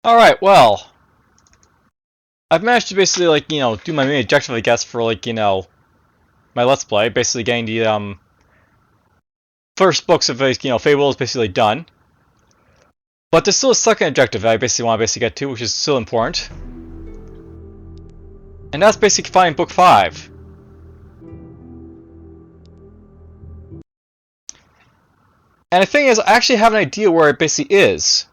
Alright, well, I've managed to basically, like, do my main objective, I guess, for, like, my Let's Play. Basically getting the, first books of, Fable is basically done. But there's still a second objective that I basically want to get to, which is still important. And that's basically finding book 5. And the thing is, I actually have an idea where it basically is.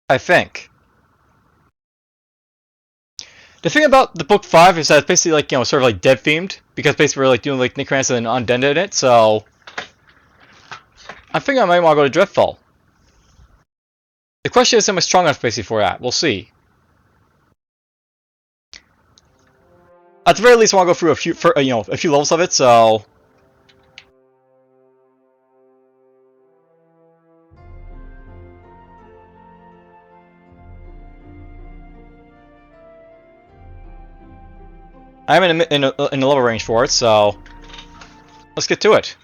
I think. The thing about the book 5 is that it's basically like, sort of like dead themed, because basically we're like doing like necromancy and undead in it, so I think I might want to go to Dreadfell. The question is, am I strong enough basically for that? We'll see. At the very least, I want to go through a few levels of it, so I'm in a level range for it, so let's get to it.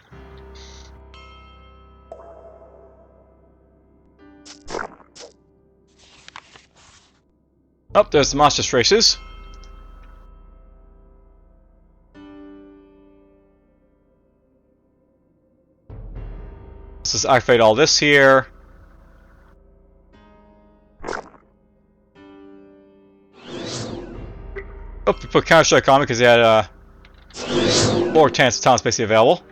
Oh, there's the monster traces. Let's just activate all this here. Oh, we put Counter Strike on because he had more chance of talents basically available.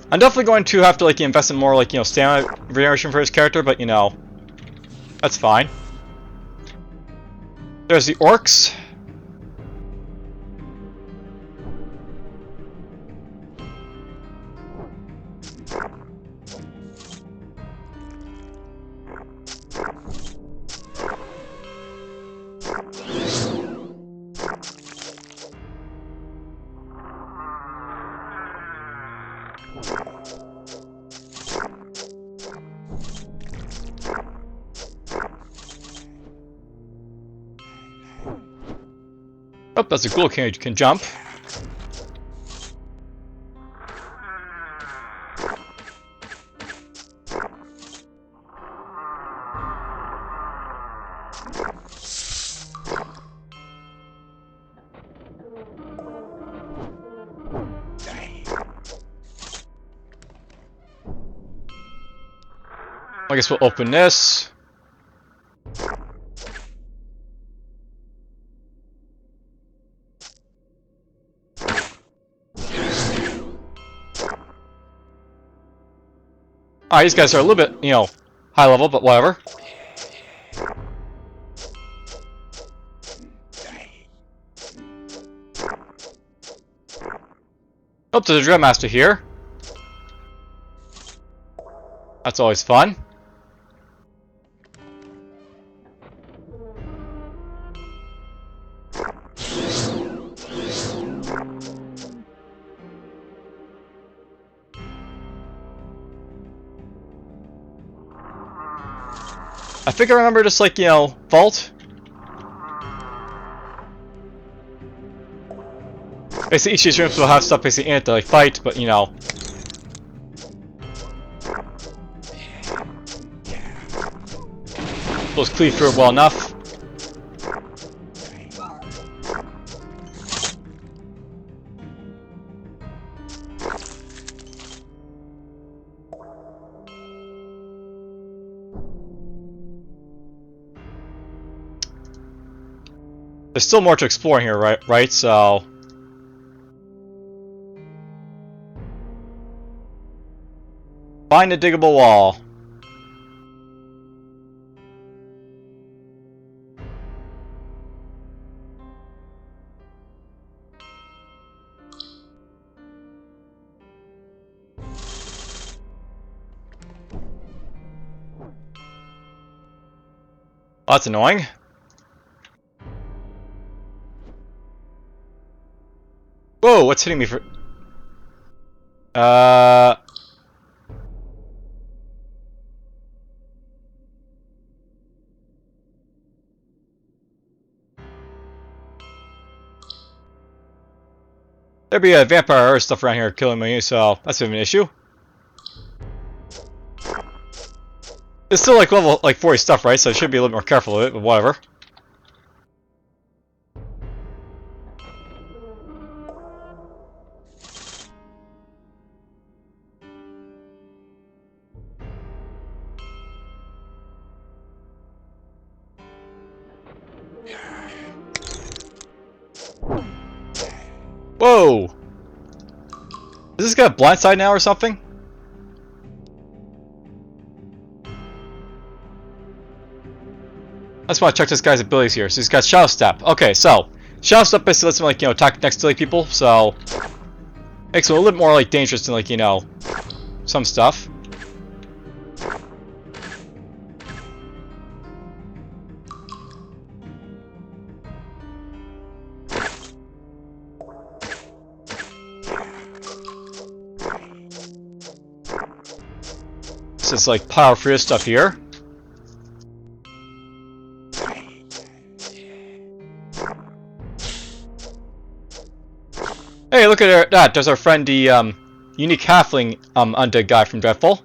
I'm definitely going to have to like invest in more like stamina regeneration for his character, but that's fine. There's the orcs. Oh, that's a ghoul can jump. I guess we'll open this. Alright, these guys are a little bit, high level, but whatever. Oh, there's a Dreadmaster here. That's always fun. I think I remember just like, vault. Basically, each of these rooms will have stuff basically in it to like fight, but we'll just cleave through it well enough. There's still more to explore here, right? So find a diggable wall. Oh, that's annoying. Whoa, what's hitting me for... There'd be a vampire or stuff around here killing me, so that's a bit of an issue. It's still like level 40 stuff, right? So I should be a little more careful with it, but whatever. Whoa! Is this guy a blindside now or something? I just want to check this guy's abilities here. So he's got Shadow Step. Okay, so Shadow Step basically lets him like attack next to like people, so makes him a little bit more like dangerous than like some stuff. This is like power free stuff here. Hey, look at that! There's our friend, the unique halfling undead guy from Dreadfell.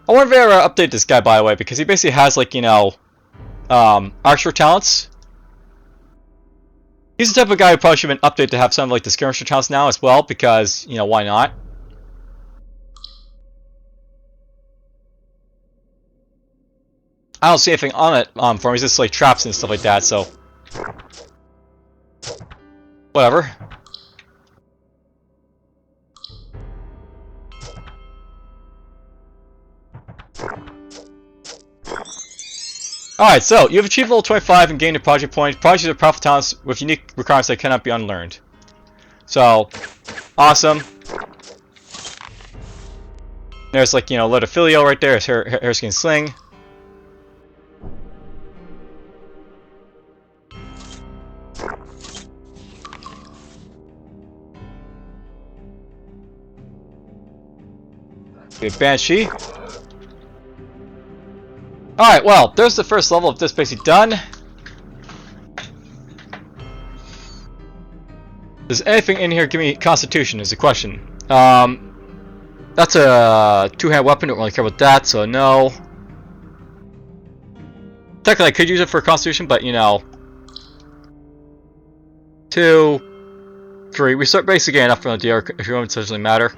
I wonder if they ever update this guy, by the way, because he basically has like archer talents. He's the type of guy who probably should have been updated to have some of like the skirmisher talents now as well, because why not? I don't see anything on it for him. He's just like traps and stuff like that, so whatever. Alright, so you have achieved level 25 and gained a project point. Projects are powerful talents with unique requirements that cannot be unlearned. So, awesome. There's like, Load of Filio right there. There's Hairskin Sling. Good Banshee. Alright, well, there's the first level of this basically done. Does anything in here give me Constitution is the question. That's a two-hand weapon, don't really care about that, so no. Technically I could use it for Constitution, but 2, 3. We start basically enough from the DR if you want, it doesn't really matter.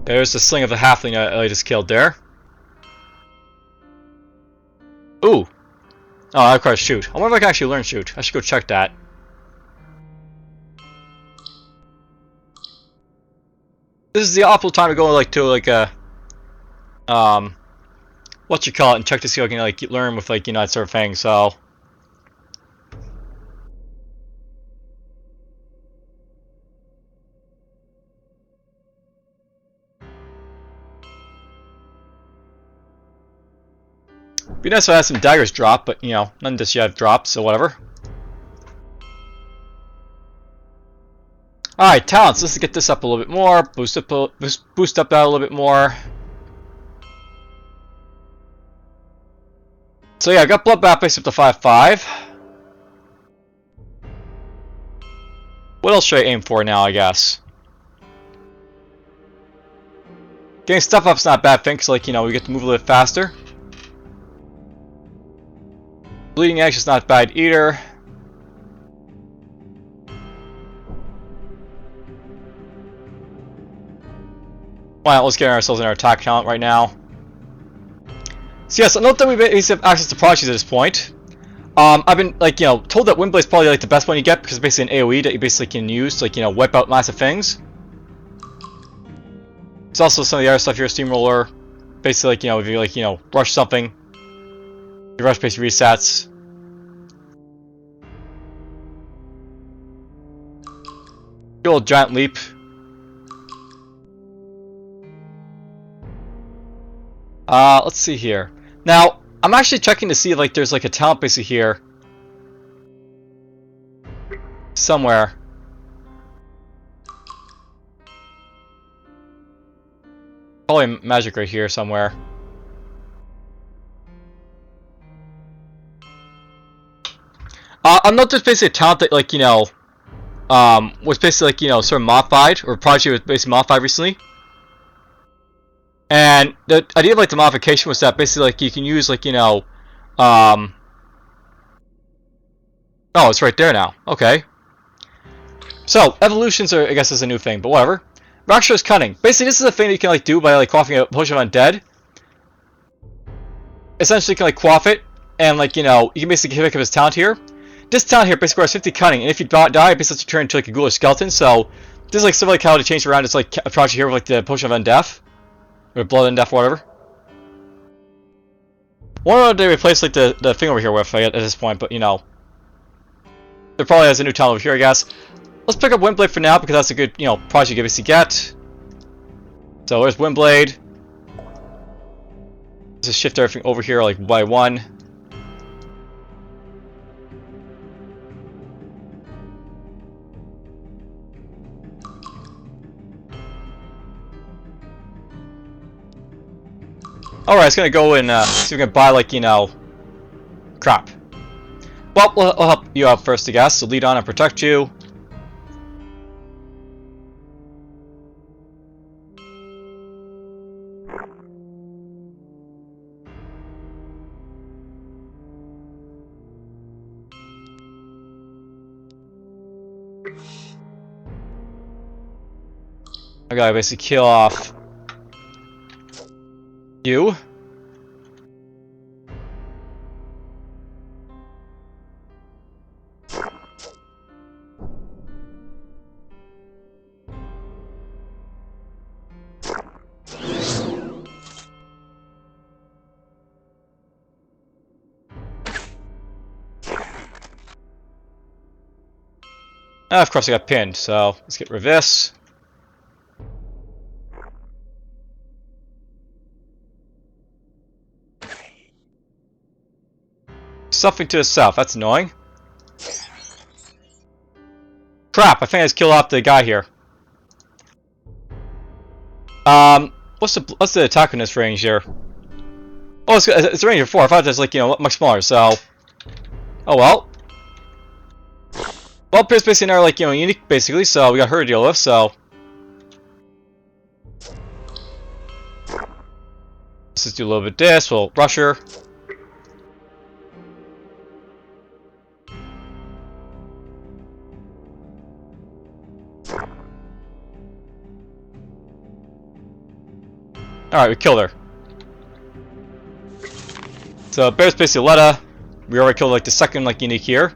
There's the sling of the halfling I just killed there. Ooh. Oh, I requires shoot. I wonder if I can actually learn shoot. I should go check that. This is the awful time to go to a what you call it, and check to see if I can learn with that sort of thing. So. Be nice if I had some daggers drop, but none just yet have dropped, so whatever. Alright, talents. Let's get this up a little bit more. Boost up that a little bit more. So yeah, I got Bloodbath based up to 5/5. What else should I aim for now, I guess? Getting stuff up's not a bad thing, because we get to move a little bit faster. Bleeding Edge is not bad either. Why not? Let's get ourselves in our attack count right now. So yes, note that we basically have access to prodigies at this point. I've been told that Windblade is probably the best one you get because it's basically an AOE that you basically can use to wipe out massive things. There's also some of the other stuff here, Steamroller. Basically if you rush something. Your rush base resets. Good old giant leap. Let's see here. Now, I'm actually checking to see if like there's like a talent basically here somewhere. Probably magic right here somewhere. I'm not just basically a talent that like was basically like sort of modified, or project was basically modified recently. And the idea of like the modification was that basically like you can use like oh, it's right there now. Okay. So evolutions are, I guess, is a new thing, but whatever. Rakshara's Cunning. Basically, this is a thing that you can like do by like quaffing a potion of undead. Essentially, you can like quaff it, and like you can basically pick up his talent here. This talent here basically requires 50 cunning, and if you die, it basically turn into like a ghoulish skeleton. So this is like sort of like how to change around. It's like a project here with like the potion of undeath, or blood undeath, whatever. What do they replace like the thing over here with at this point? But there probably has a new talent over here, I guess. Let's pick up Windblade for now because that's a good project you basically get. So there's Windblade. Let's just shift everything over here like by one. Alright, it's gonna go and see if we can buy like crap. Well, we'll help you out first, I guess. So lead on and protect you. I gotta basically kill off you. Of course I got pinned, so let's get rid of this. Something to the south, that's annoying. Crap, I think I just killed off the guy here. What's the attack in this range here? Oh, it's a range of 4. I thought it was like, much smaller, so... Oh well. Well, Pierce basically now like, unique basically, so we got her to deal with, so... Let's just do a little bit of this, we'll rush her. Alright, we killed her. So, Bear's basically Letta. We already killed like the second like unique here.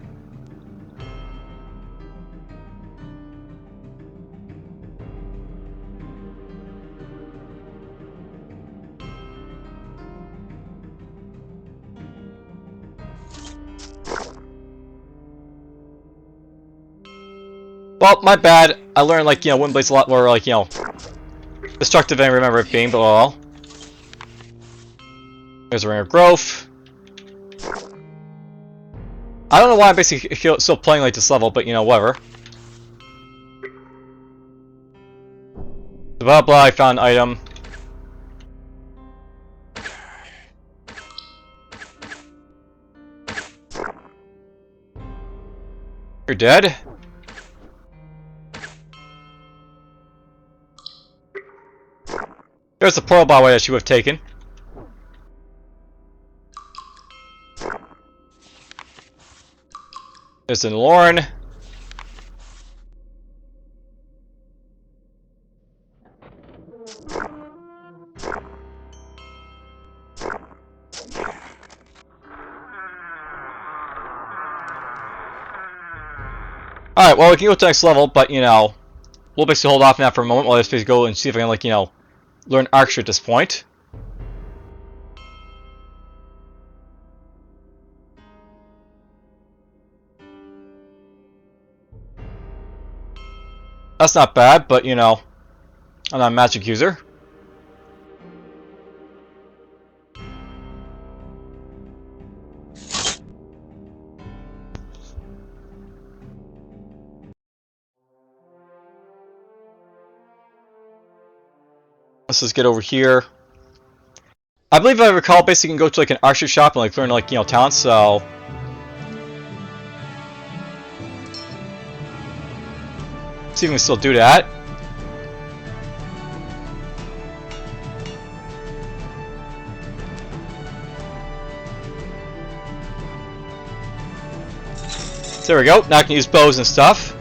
Well, my bad. I learned like Windblade's a lot more like destructive than I remember it being, but well. There's a Ring of Growth. I don't know why I'm basically still playing like this level, but whatever. Blah blah, I found an item. You're dead. There's the pearl byway that she would have taken. There's an Lauren. Alright, well we can go to the next level, but we'll basically hold off now for a moment while I just go and see if I can like, learn Archer at this point. That's not bad, but I'm not a magic user. Let's just get over here. I believe I recall basically you can go to like an archer shop and like learn like, you know, talents, so see if we can still do that. So there we go. Now I can use bows and stuff.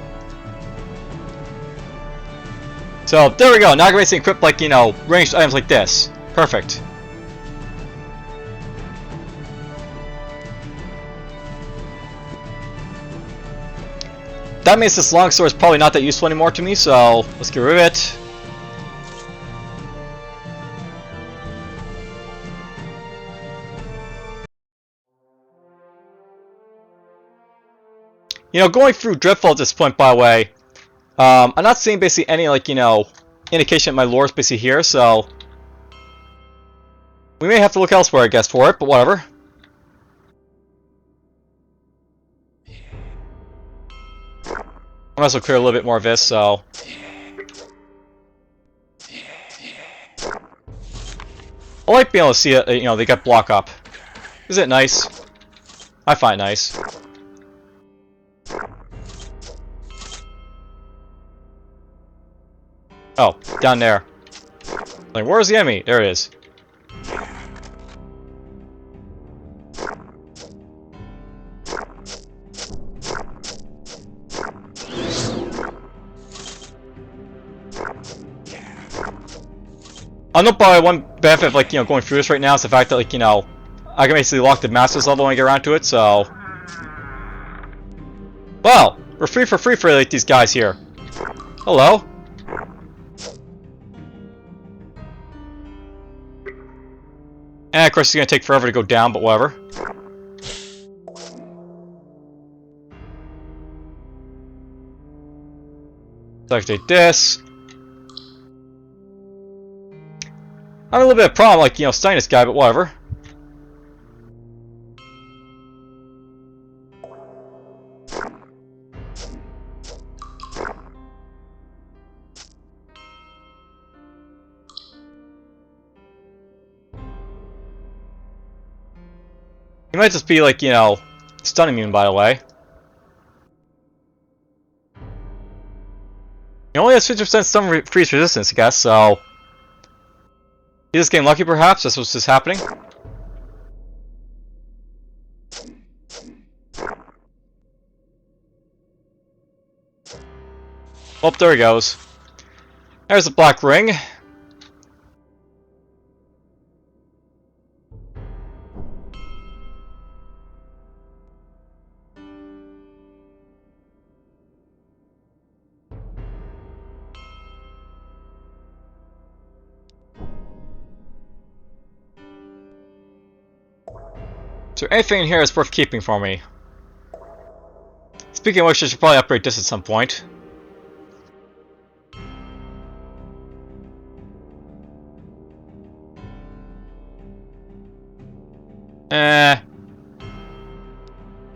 So there we go. Now I can basically equip like, you know, ranged items like this. Perfect. That means this longsword is probably not that useful anymore to me, so let's get rid of it. You know, going through Dreadfell at this point, by the way, I'm not seeing basically any, like, you know, indication that my lore is basically here, so we may have to look elsewhere, I guess, for it, but whatever. I might as well clear a little bit more of this, so I like being able to see it, you know, they got block up. Is it nice? I find it nice. Oh, down there. Like, where's the enemy? There it is. I know probably one benefit of, like, you know, going through this right now is the fact that, like, you know, I can basically lock the Masters level when I get around to it, so well, we're free for like these guys here. Hello. And of course it's gonna take forever to go down, but whatever. Let's activate this. I have a little bit of problem, like, you know, stunning this guy, but whatever. He might just be, like, you know, stun immune, by the way. He only has 50% stun freeze resistance, I guess, so he's just getting lucky, perhaps. That's what's just happening. Oh, there he goes. There's the black ring. Is there anything in here that's worth keeping for me? Speaking of which, I should probably upgrade this at some point.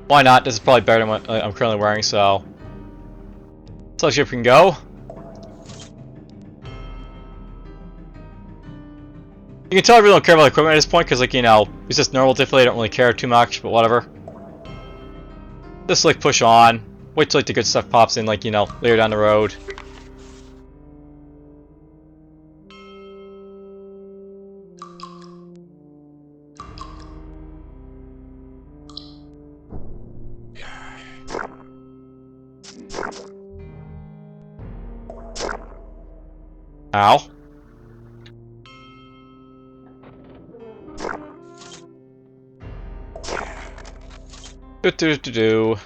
Why not? This is probably better than what I'm currently wearing, so let's see if we can go. You can tell I really don't care about the equipment at this point, because, like, you know, it's just normal difficulty, I don't really care too much, but whatever. Just, like, push on. Wait till, like, the good stuff pops in, like, you know, later down the road. Ow. Do.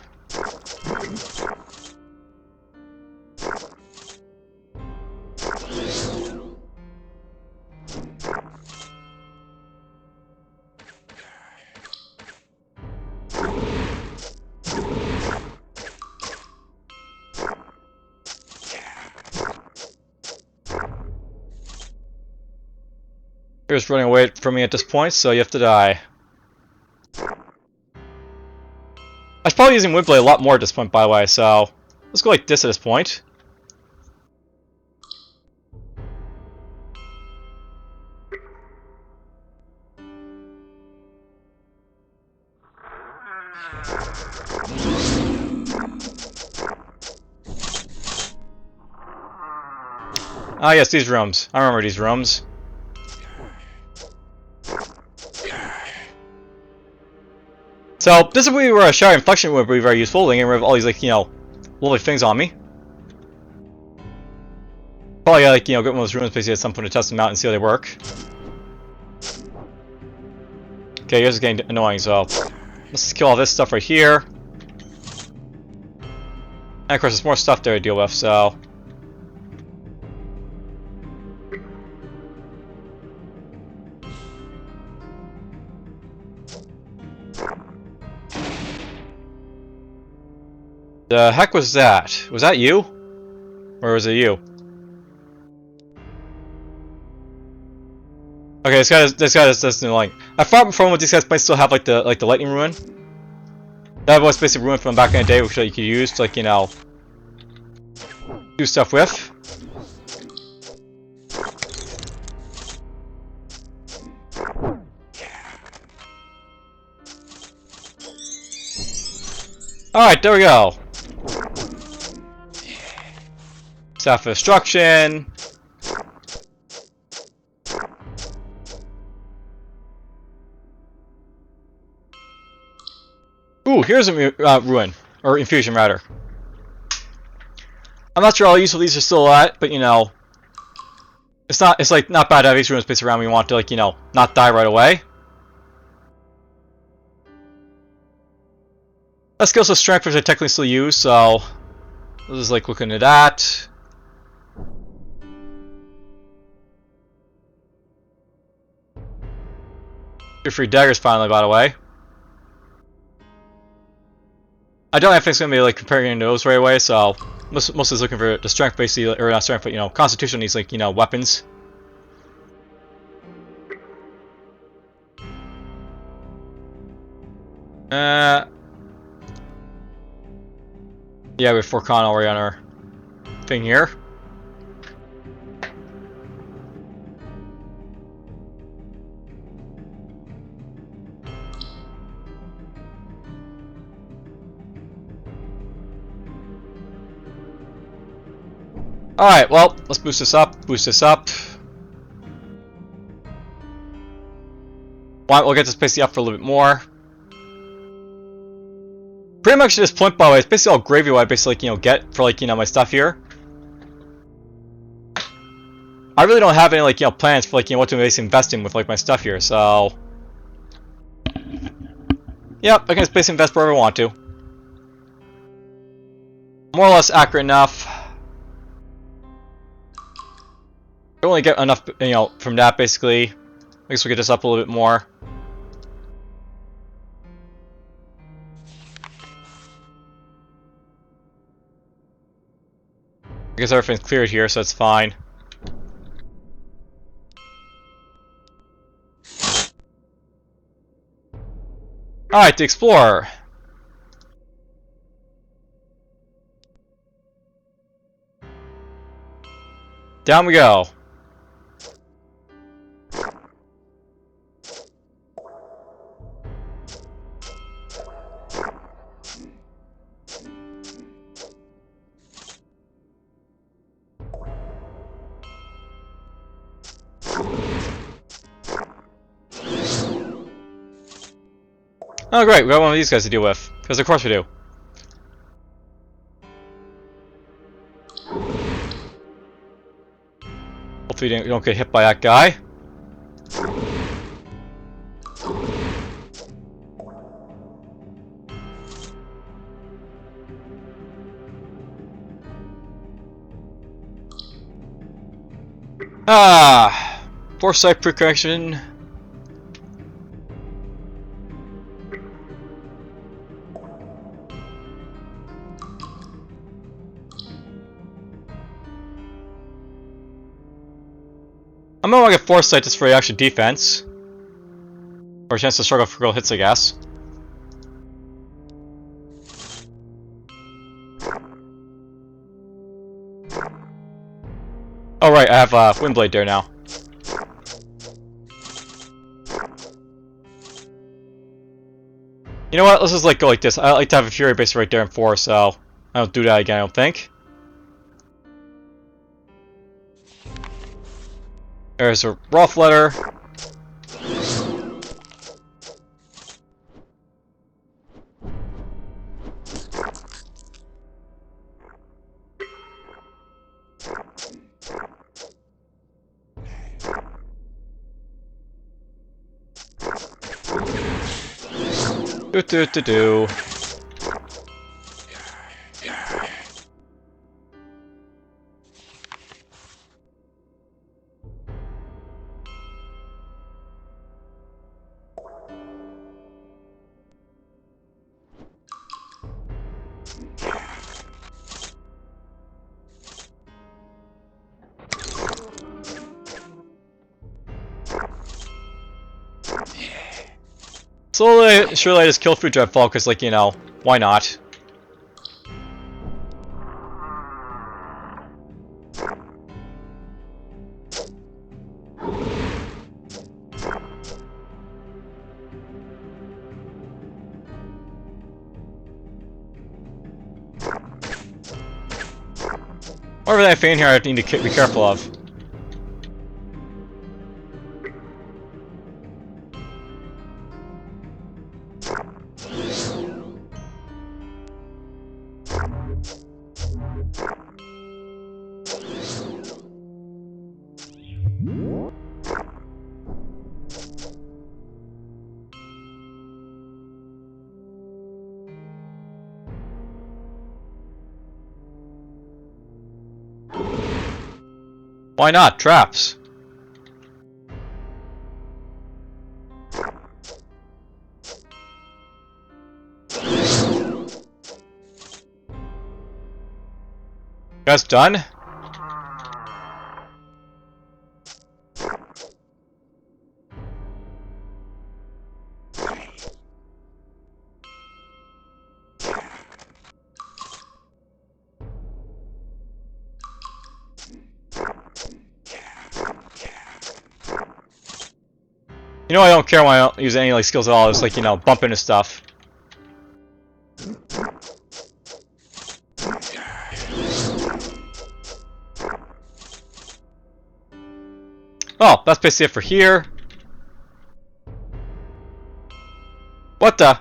You're just running away from me at this point, so you have to die. I was probably using Windblade a lot more at this point, by the way, so let's go like this at this point. Ah, yes, these rooms. I remember these rooms. So, this is where a Shard Inflection would be very useful. They can remove all these, like, you know, lovely things on me. Probably, like, you know, get one of those ruins basically at some point to test them out and see how they work. Okay, yours is getting annoying, so let's just kill all this stuff right here. And of course, there's more stuff there to deal with, so. The heck was that? Was that you? Or was it you? Okay, this guy is annoying. I thought before what these guys might still have like the lightning ruin. That was basically ruin from back in the day, which you could use to, like, you know, do stuff with. Alright, there we go. Staff of Destruction. Ooh, here's a ruin. Or infusion, rather. I'm not sure how useful these are still at, but, you know, it's like not bad to have these ruins based around when you want to, like, you know, not die right away. That skills of strength, which I technically still use, so this is like looking at that. Your free daggers finally, by the way. I don't think it's gonna be like comparing those right away, so mostly is looking for the strength, basically, or not strength, but, you know, constitution needs, like, you know, weapons. Yeah, we have 4 con already on our thing here. Alright, well, let's boost this up, We'll get this basically up for a little bit more. Pretty much at this point, by the way, it's basically all gravy what I basically, like, you know, get for, like, you know, my stuff here. I really don't have any, like, you know, plans for, like, you know, what to basically invest in with, like, my stuff here, so. Yep, I can just basically invest wherever I want to. More or less accurate enough. I only get enough, you know, from that, basically. I guess we'll get this up a little bit more. I guess everything's cleared here, so it's fine. Alright, the Explorer. Down we go. Oh great, we got one of these guys to deal with. Because of course we do. Hopefully you don't get hit by that guy. Ah! Foresight precaution. I'm gonna want to get Foresight just for the actual defense. Or a chance to struggle for critical hits, I guess. Oh right, I have Windblade there now. You know what, let's just like go like this. I like to have a Fury base right there in 4, so I don't do that again, I don't think. There's a rough letter. Do. Slowly, surely I just kill through Dreadfell, because, like, you know, why not? Whatever that thing here I need to be careful of. Why not? Traps. Guys done? You know I don't care when I don't use any like skills at all, it's like, you know, bump into stuff. Oh, that's basically it for here. What the?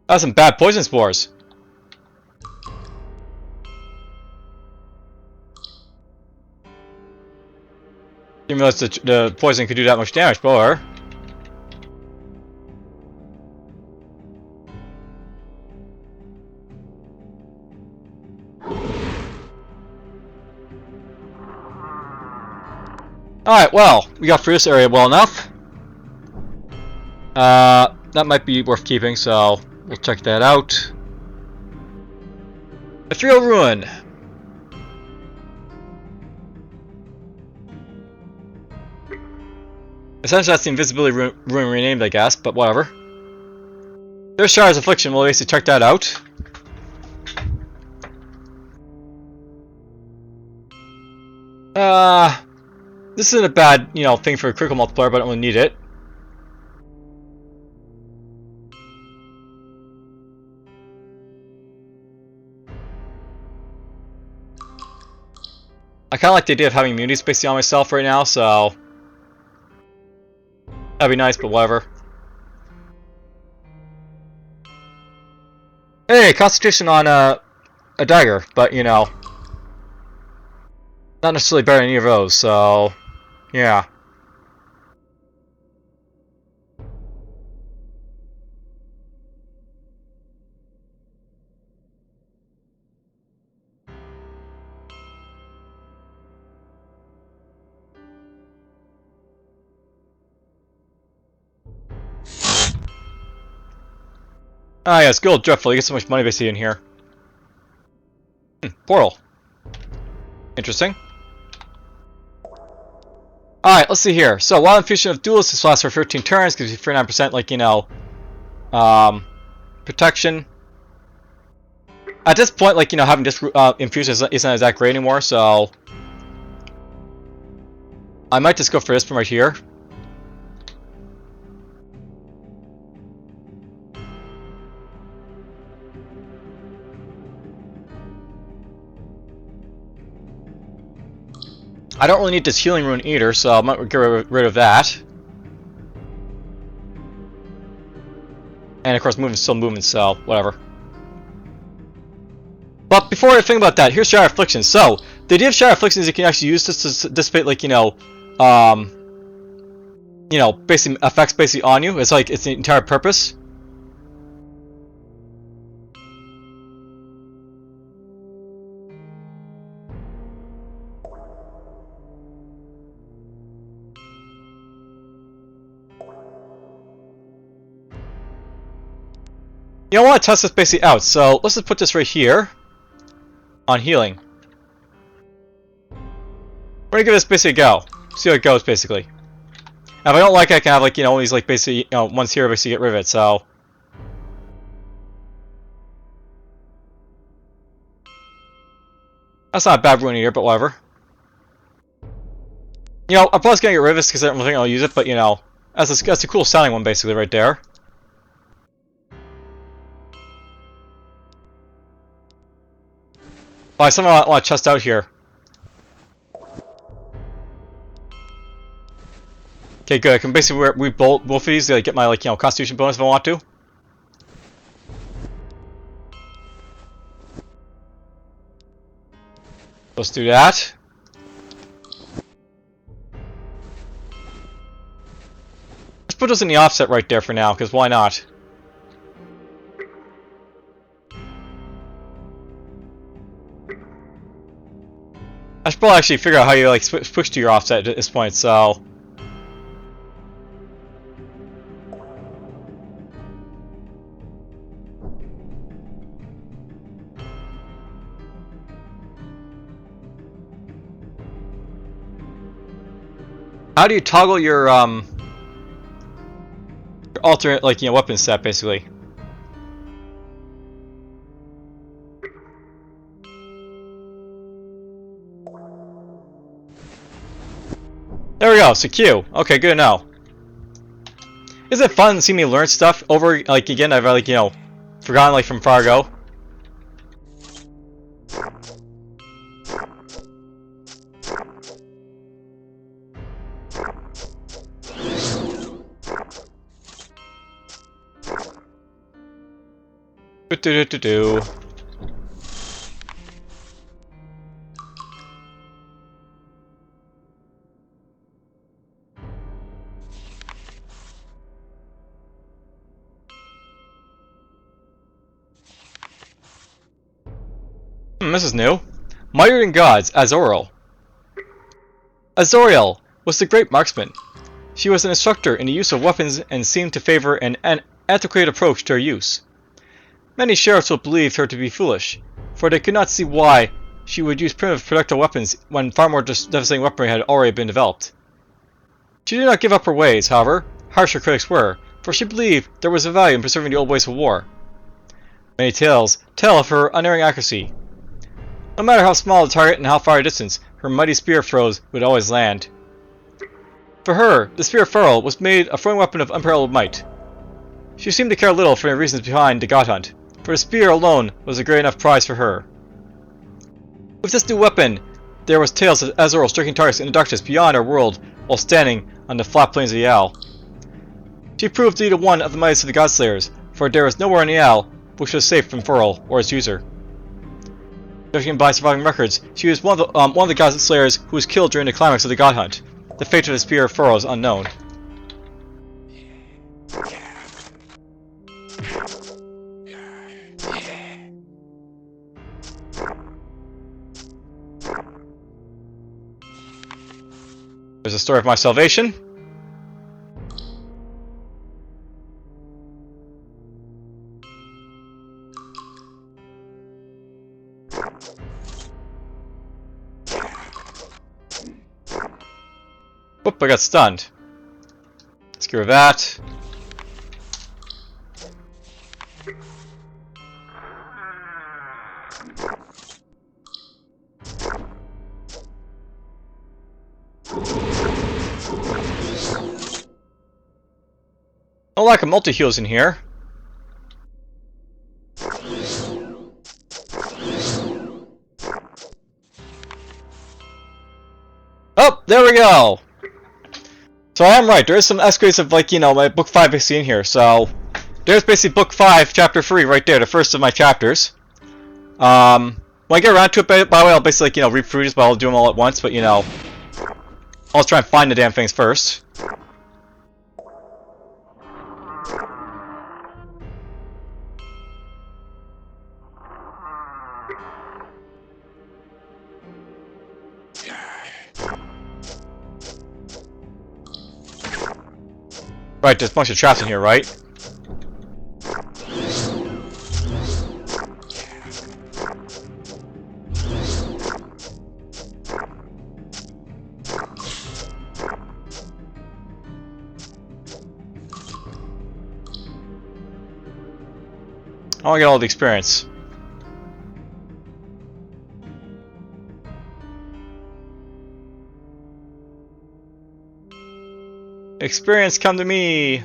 That's some bad poison spores. Didn't realize the poison could do that much damage, but alright, well, we got through this area well enough. That might be worth keeping, so we'll check that out. Ethereal Ruin. Essentially, that's the Invisibility Ruin renamed, I guess, but whatever. There's Shard's Affliction, we'll basically check that out. This isn't a bad, you know, thing for a critical multiplier, but I don't really need it. I kind of like the idea of having immunities basically on myself right now, so that'd be nice, but whatever. Hey, concentration on a dagger, but you know, not necessarily better than any of those, so yeah. Ah yes, good old Dreadfell, you get so much money basically in here. Portal. Interesting. Alright, let's see here. So, while infusion of duelists, this lasts for 13 turns, gives you 39%, like, you know, protection. At this point, like, you know, having this infusion isn't that great anymore, so I might just go for this from right here. I don't really need this healing rune either, so I might get rid of that. And of course, movement's still movement, so whatever. But before I think about that, here's Shadow Affliction. So the idea of Shadow Affliction is you can actually use this to dissipate, like basically effects basically on you. It's like it's the entire purpose. You know, I want to test this basically out, so let's just put this right here on healing. We're gonna give this basically a go. See how it goes basically. And if I don't like it, I can have like all these like basically ones here basically get rid of it. So that's not a bad rune either, but whatever. I'm probably gonna get rid of this because I don't think I'll use it, but that's a cool sounding one basically right there. But something I want to test out here. Okay, good. I can basically read both of these to get my Constitution bonus if I want to. Let's do that. Let's put those in the offset right there for now, because why not? I should probably actually figure out how you switch to your offset at this point, so. How do you toggle your alternate weapon set basically? There we go, so Q. Okay, good to know. Is it fun to see me learn stuff over again I've forgotten from far ago? Do. This is new. Mightier than gods, Azorial. Azorial was the great marksman. She was an instructor in the use of weapons and seemed to favor an antiquated approach to her use. Many sheriffs would believe her to be foolish, for they could not see why she would use primitive projectile weapons when far more devastating weaponry had already been developed. She did not give up her ways, however, harsh her critics were, for she believed there was a value in preserving the old ways of war. Many tales tell of her unerring accuracy. No matter how small the target and how far a distance, her mighty spear throws would always land. For her, the spear ferrule was made a throwing weapon of unparalleled might. She seemed to care little for the reasons behind the god hunt, for the spear alone was a great enough prize for her. With this new weapon, there was tales of Azorial striking targets in the darkness beyond our world while standing on the flat plains of Maj'Eyal. She proved to be one of the mightiest of the Godslayers, for there was nowhere in Maj'Eyal which was safe from ferrule or its user. Judging by surviving records, she was one of the Godslayers who was killed during the climax of the god hunt. The fate of the spear of ferrule is unknown. There's a story of my salvation. Whoop, I got stunned. Let's get rid of that. No lack of multi-heals in here. Oh, there we go! So I am right, there is some escalates of, like, you know, my book 5 basically in here, so... There's basically book 5, chapter 3, right there, the first of my chapters. When I get around to it, by the way, I'll basically, like, you know, read through these, but I'll do them all at once, but, you know... I'll try and find the damn things first. Right, there's a bunch of traps in here, right? I want to get all the experience. Experience, come to me!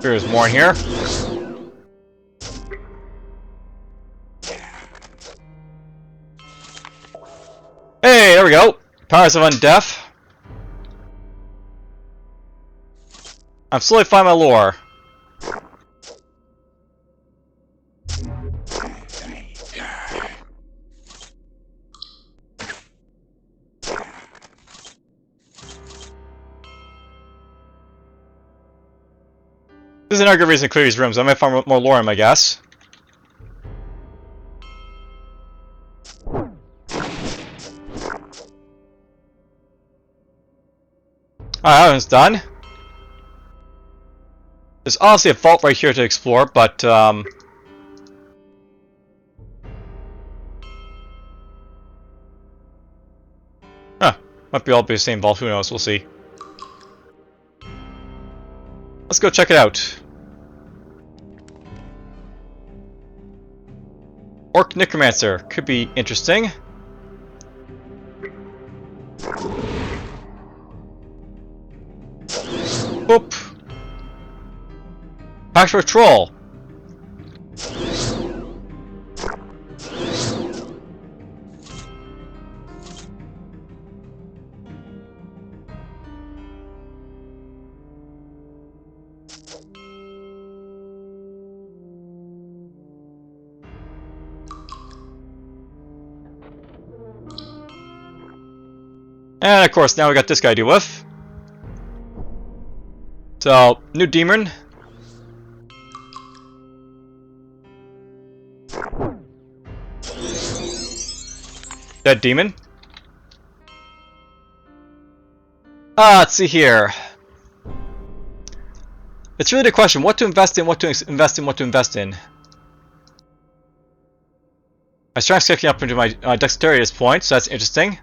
There's more in here. Hey, there we go. Powers of Undeath. I'm slowly finding my lore. This is another good reason to clear these rooms. I might find more lore in them, I guess. Alright, that one's done. There's honestly a vault right here to explore, but, Huh. Might be all be the same vault, who knows, we'll see. Let's go check it out. Orc Necromancer. Could be interesting. Boop. Pact for Troll. And of course, now we got this guy to deal with. So, new demon. Dead demon. Let's see here. It's really the question: what to invest in, what to invest in, what to invest in. My strength's kicking up into my dexterity at this point, so that's interesting.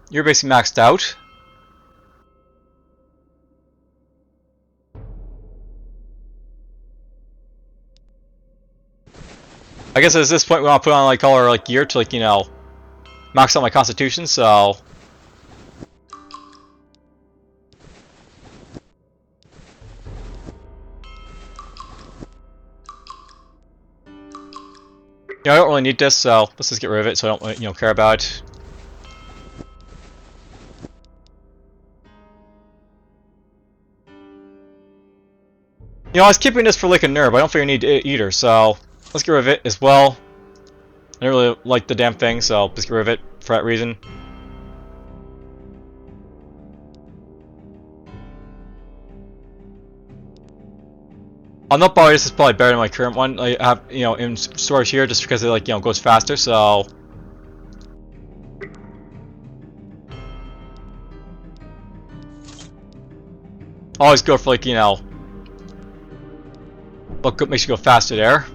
You're basically maxed out. I guess at this point we want to put on like all our like gear to like, you know, max out my constitution, so yeah, I don't really need this, so let's just get rid of it so I don't, you know, care about it. You know, I was keeping this for like a nerd, but I don't think I need it either, so let's get rid of it as well. I don't really like the damn thing, so let's get rid of it for that reason. I'll not bother, this is probably better than my current one. I have, you know, in storage here just because it like, you know, goes faster, so always go for like, you know, what makes you go faster there.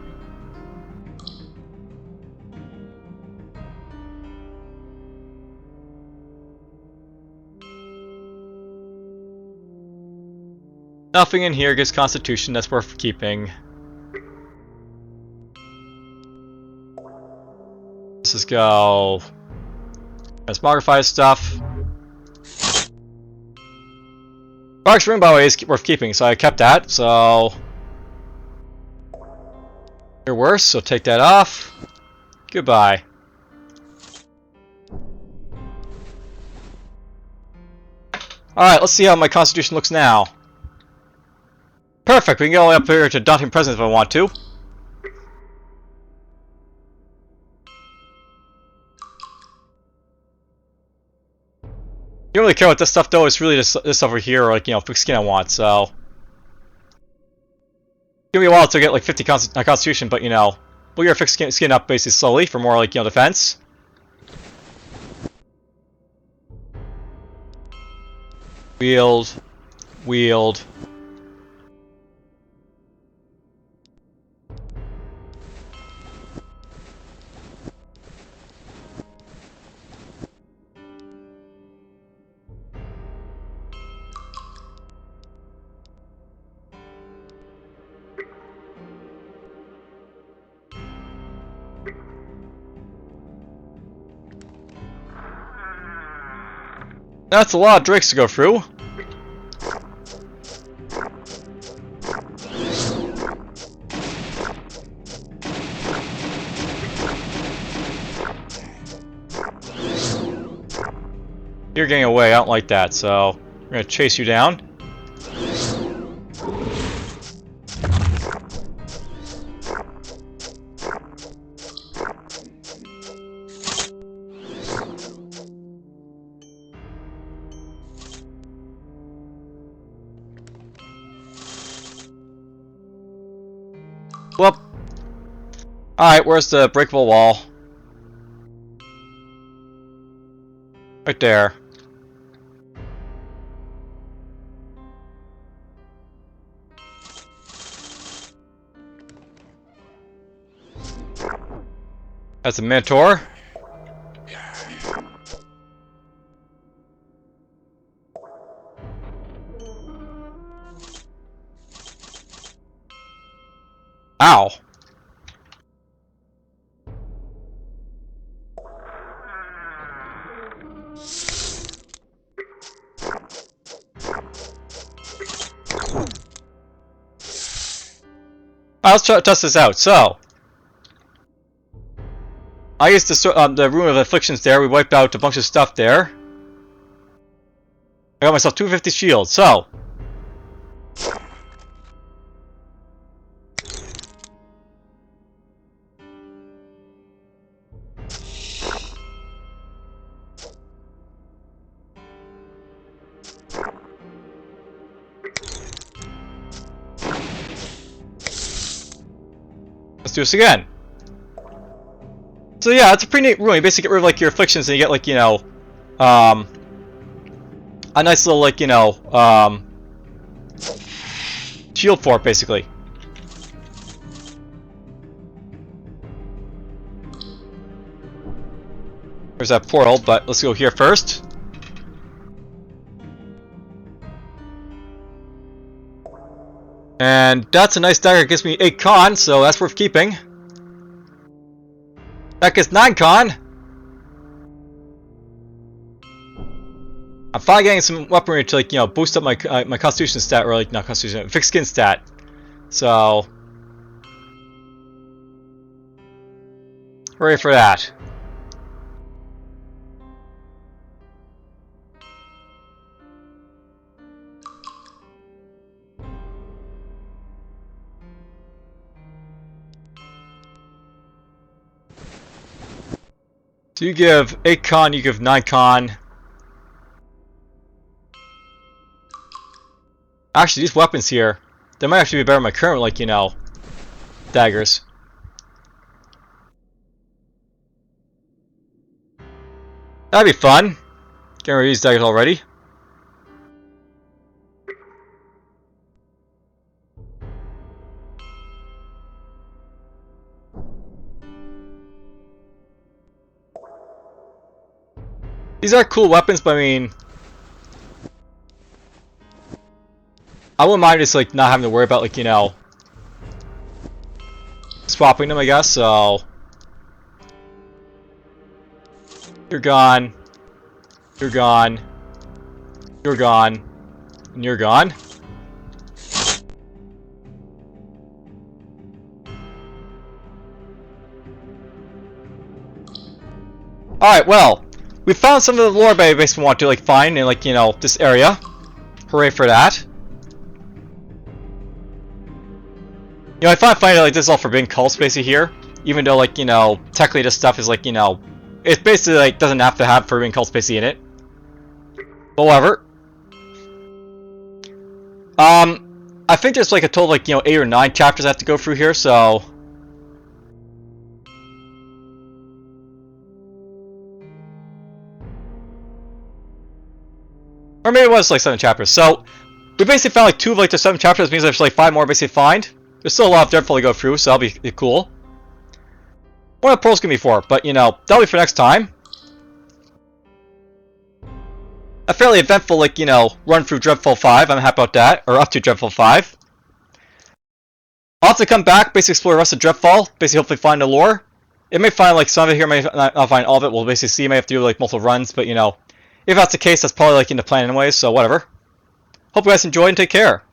Nothing in here gets constitution, that's worth keeping. Let's just go transmogrify stuff. Bark's ring, by the way, is worth keeping, so I kept that. So you're worse, so take that off. Goodbye. Alright, let's see how my constitution looks now. Perfect, we can go up here to Daunting Presence if I want to. You don't really care about this stuff though, it's really just this over here, or like, you know, fixed skin I want, so. Give me a while to get like 50 constitution, but you know, we'll get our fixed skin up basically slowly for more like, you know, defense. Wield. Wield. That's a lot of drakes to go through. You're getting away, I don't like that, so we're gonna chase you down. Whoop. Alright, where's the breakable wall? Right there. That's a Minotaur. Ow. Let's try to test this out. So, I used the Room of Afflictions there. We wiped out a bunch of stuff there. I got myself 250 shields. So, let's do this again. So yeah, it's a pretty neat room. You basically get rid of like your afflictions and you get like, you know, a nice little like, you know, shield for it basically. There's that portal, but let's go here first. And that's a nice dagger. It gives me 8 con, so that's worth keeping. That gets 9 con. I'm finally getting some weaponry to, like, you know, boost up my my constitution stat, or like not constitution, fixed skin stat. So, hooray for that. So you give 8 con, you give 9 con. Actually, these weapons here, they might actually be better than my current, like, you know, daggers. That'd be fun. Getting rid of these daggers already. These are cool weapons, but I mean, I wouldn't mind just like not having to worry about, like, you know, swapping them, I guess. So You're gone. You're gone. You're gone. And you're gone. Alright, well, we found some of the lore I basically want to, like, find in, like, you know, this area. Hooray for that. You know, I find like, this is all forbidden cults, basically, here. Even though, like, you know, technically this stuff is, like, you know, it's basically, like, doesn't have to have forbidden cults, basically, in it. But whatever. I think there's, like, a total, like, you know, 8 or 9 chapters I have to go through here, so... Or maybe it was like 7 chapters. So we basically found like 2 of like the 7 chapters. Means there's like 5 more basically to find. There's still a lot of Dreadfell to go through, so that'll be cool. What are pearls gonna be for? But you know, that'll be for next time. A fairly eventful, like, you know, run through Dreadfell 5. I'm happy about that, or up to Dreadfell 5. I'll have to come back, basically explore the rest of Dreadfell, basically hopefully find the lore. It may find like some of it here, may not find all of it. We'll basically see. May have to do like multiple runs, but you know. If that's the case, that's probably like in the plan anyways, so whatever. Hope you guys enjoy and take care.